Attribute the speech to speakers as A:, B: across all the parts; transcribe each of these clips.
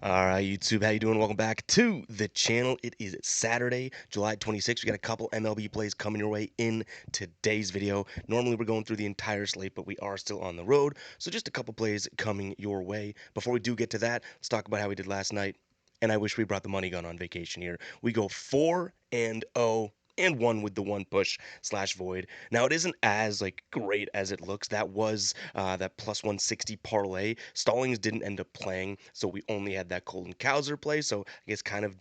A: All right, YouTube, how you doing? Welcome back to the channel. It is Saturday, July 26th. We got a couple MLB plays coming your way in today's video. Normally, we're going through the entire slate, but we are still on the road, so just a couple plays coming your way. Before we do get to that, let's talk about how we did last night. And I wish we brought the money gun on vacation here. We go 4-0 and one with the one push slash void. Now it isn't as great as it looks. That was that plus 160 parlay. Stallings didn't end up playing, so we only had that Colton Cowser play. So I guess kind of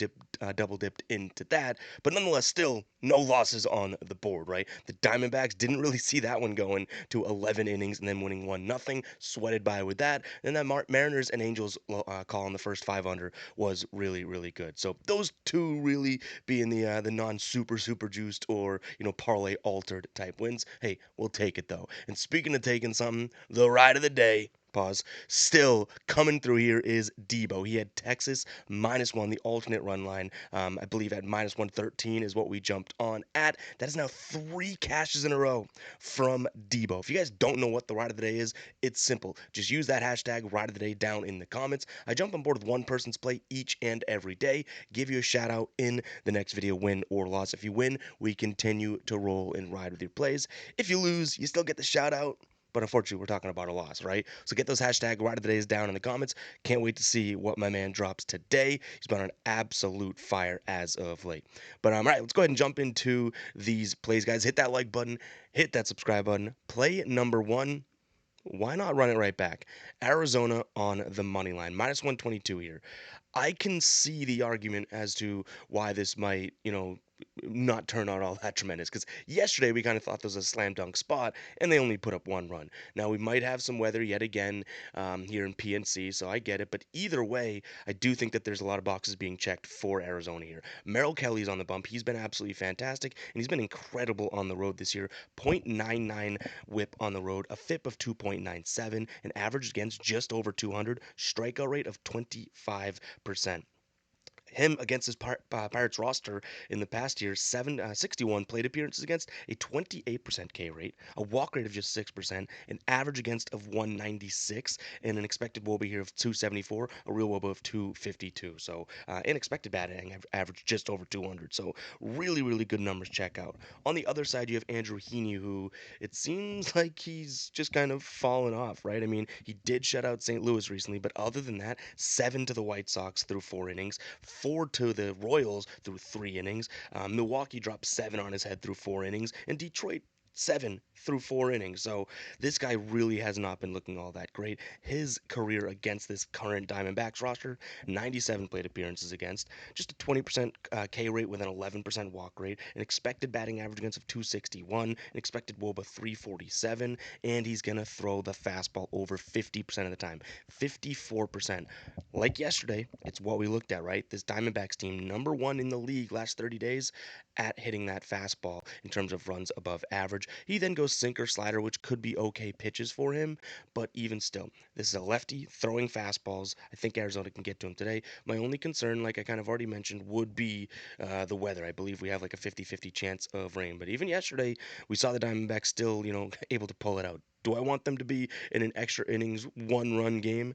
A: double dipped into that, but nonetheless, still no losses on the board. Right, the Diamondbacks didn't really see that one going to 11 innings and then winning 1-0. Sweated by with that. And that Mariners and Angels call on the first 5 under was really good. So those two really being the non super juiced or parlay altered type wins. Hey, we'll take it though. And speaking of taking something, the ride of the day. Pause. Still coming through here is Debo. He had Texas -1, the alternate run line. I believe at -113 is what we jumped on at. That is now 3 cashes in a row from Debo. If you guys don't know what the ride of the day is, it's simple. Just use that hashtag ride of the day down in the comments. I jump on board with one person's play each and every day. Give you a shout out in the next video, win or loss. If you win, we continue to roll and ride with your plays. If you lose, you still get the shout out. But unfortunately, we're talking about a loss, right? So get those hashtag ride of the days down in the comments. Can't wait to see what my man drops today. He's been on absolute fire as of late. But all right, let's go ahead and jump into these plays, guys. Hit that like button, hit that subscribe button. Play number one. Why not run it right back? Arizona on the money line, -122 here. I can see the argument as to why this might, not turn out all that tremendous. Because yesterday we kind of thought this was a slam dunk spot, and they only put up 1 run. Now we might have some weather yet again here in PNC, so I get it. But either way, I do think that there's a lot of boxes being checked for Arizona here. Merrill Kelly's on the bump. He's been absolutely fantastic, and he's been incredible on the road this year. .99 whip on the road, a FIP of 2.97, an average against just over 200, strikeout rate of 25%. Him against his Pirates roster in the past year, 61 plate appearances against, a 28% K rate, a walk rate of just 6%, an average against of 196, and an expected WOBA here of 274, a real WOBA of 252. So an expected batting average just over 200. So really good numbers check out. On the other side, you have Andrew Heaney, who it seems like he's just kind of fallen off, right? I mean, he did shut out St. Louis recently, but other than that, 7 to the White Sox through 4 innings. 4 to the Royals through 3 innings. Milwaukee dropped 7 on his head through 4 innings, and Detroit 7 through 4 innings. So this guy really has not been looking all that great. His career against this current Diamondbacks roster, 97 plate appearances against, just a 20% K rate with an 11% walk rate, an expected batting average against of 261, an expected WOBA 347, and he's going to throw the fastball over 50% of the time. 54%. Like yesterday, it's what we looked at, right? This Diamondbacks team, #1 in the league last 30 days at hitting that fastball in terms of runs above average. He then goes sinker, slider, which could be okay pitches for him, but even still, this is a lefty throwing fastballs. I think Arizona can get to him today. My only concern, like I kind of already mentioned, would be the weather. I believe we have like a 50-50 chance of rain, but even yesterday, we saw the Diamondbacks still, able to pull it out. Do I want them to be in an extra innings, 1-run game?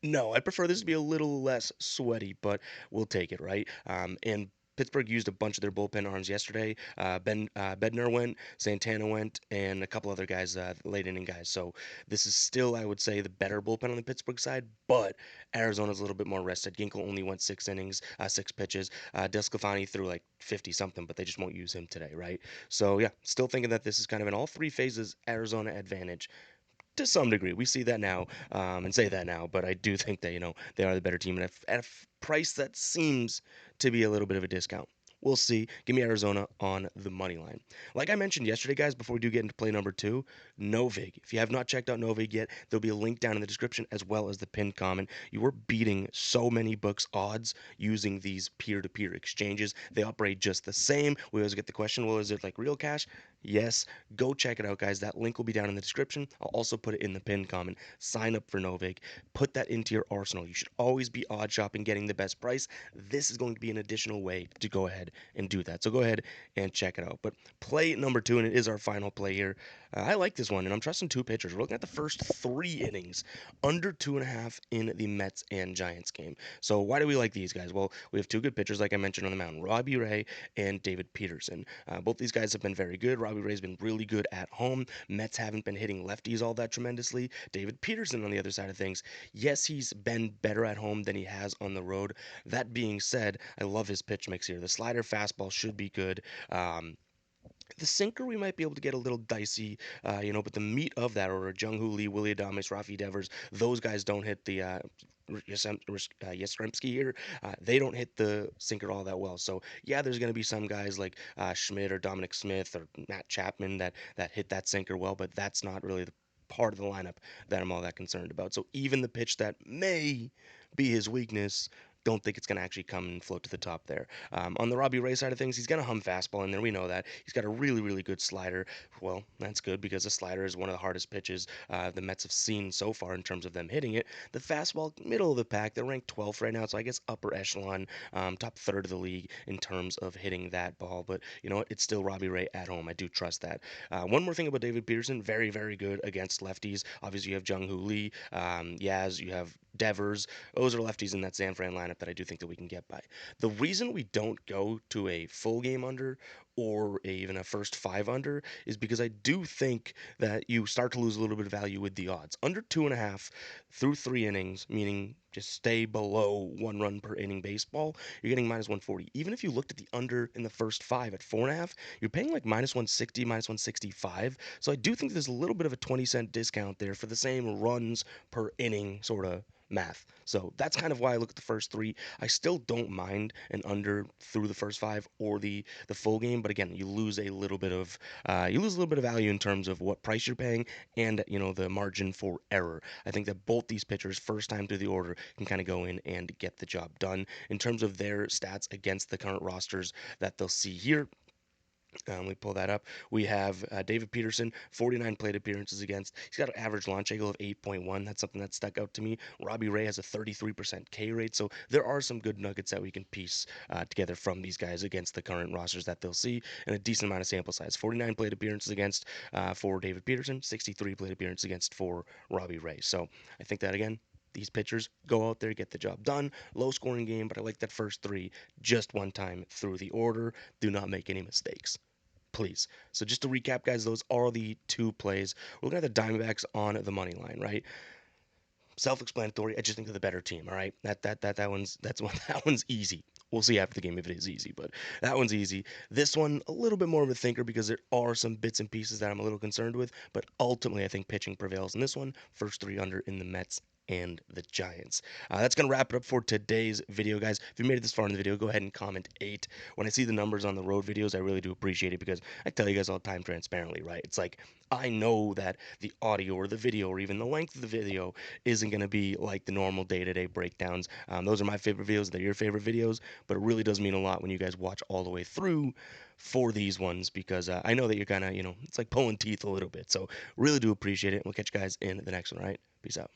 A: No, I prefer this to be a little less sweaty, but we'll take it, right? And Pittsburgh used a bunch of their bullpen arms yesterday. Bednar went, Santana went, and a couple other guys, late inning guys. So this is still, I would say, the better bullpen on the Pittsburgh side, but Arizona's a little bit more rested. Ginkel only went 6 innings, 6 pitches. DeSclafani threw like 50 something, but they just won't use him today, right? So yeah, still thinking that this is kind of in all three phases Arizona advantage to some degree. We see that now and say that now, but I do think that they are the better team at a price that seems to be a little bit of a discount. We'll see. Give me Arizona on the money line. Like I mentioned yesterday, guys, before we do get into play number 2, Novig. If you have not checked out Novig yet, there'll be a link down in the description as well as the pinned comment. You are beating so many books odds using these peer-to-peer exchanges. They operate just the same. We always get the question, well, is it like real cash? Yes. Go check it out, guys. That link will be down in the description. I'll also put it in the pinned comment. Sign up for Novig. Put that into your arsenal. You should always be odd shopping, getting the best price. This is going to be an additional way to go ahead and do that. So go ahead and check it out. But play number 2, and it is our final play here. I like this this one, and I'm trusting two pitchers. We're looking at the first 3 innings, under 2.5 in the Mets and Giants game. So why do we like these guys? Well, we have two good pitchers, like I mentioned on the mound, Robbie Ray and David Peterson. Both these guys have been very good. Robbie Ray's been really good at home. Mets haven't been hitting lefties all that tremendously. David Peterson, on the other side of things, yes, he's been better at home than he has on the road. That being said, I love his pitch mix here. The slider fastball should be good. The sinker we might be able to get a little dicey, but the meat of that, or Jung Hoo Lee, Willie Adames, Rafi Devers, those guys don't hit the Yastrzemski here. They don't hit the sinker all that well. So yeah, there's going to be some guys like Schmidt or Dominic Smith or Matt Chapman that hit that sinker well, but that's not really the part of the lineup that I'm all that concerned about. So even the pitch that may be his weakness, don't think it's going to actually come and float to the top there. On the Robbie Ray side of things, he's going to hum fastball in there. We know that. He's got a really, really good slider. Well, that's good because the slider is one of the hardest pitches the Mets have seen so far in terms of them hitting it. The fastball, middle of the pack. They're ranked 12th right now, so I guess upper echelon, top third of the league in terms of hitting that ball. But you know what? It's still Robbie Ray at home. I do trust that. One more thing about David Peterson, very, very good against lefties. Obviously, you have Jung Hoo Lee, Yaz, you have Devers. Those are lefties in that San Fran lineup that I do think that we can get by. The reason we don't go to a full game under or even a first 5 under is because I do think that you start to lose a little bit of value with the odds. Under 2.5 through 3 innings, meaning just stay below 1 run per inning baseball, you're getting -140. Even if you looked at the under in the first 5 at 4.5, you're paying like -160, -165. So I do think there's a little bit of a 20-cent discount there for the same runs per inning sort of math. So that's kind of why I look at the first 3. I still don't mind an under through the first 5 or the full game, but again, you lose a little bit of value in terms of what price you're paying and the margin for error. I think that both these pitchers, first time through the order, can kind of go in and get the job done in terms of their stats against the current rosters that they'll see here. Let me pull that up. We have David Peterson, 49 plate appearances against. He's got an average launch angle of 8.1. That's something that stuck out to me. Robbie Ray has a 33% K rate. So there are some good nuggets that we can piece together from these guys against the current rosters that they'll see, and a decent amount of sample size. 49 plate appearances against for David Peterson, 63 plate appearances against for Robbie Ray. So I think that, again, these pitchers go out there, get the job done. Low scoring game, but I like that first 3 just one time through the order. Do not make any mistakes, please. So just to recap, guys, those are the 2 plays. We're looking at the Diamondbacks on the money line, right? Self-explanatory. I just think they're the better team. All right, that one's easy. We'll see after the game if it is easy, but that one's easy. This one, a little bit more of a thinker because there are some bits and pieces that I'm a little concerned with, but ultimately I think pitching prevails in this one. First 3 under in the Mets and the Giants. That's going to wrap it up for today's video, guys. If you made it this far in the video, go ahead and comment 8. When I see the numbers on the road videos, I really do appreciate it because I tell you guys all the time transparently, right? It's like, I know that the audio or the video or even the length of the video isn't going to be like the normal day-to-day breakdowns. Those are my favorite videos. They're your favorite videos, but it really does mean a lot when you guys watch all the way through for these ones because I know that you're kind of, it's like pulling teeth a little bit. So really do appreciate it. We'll catch you guys in the next one, all right? Peace out.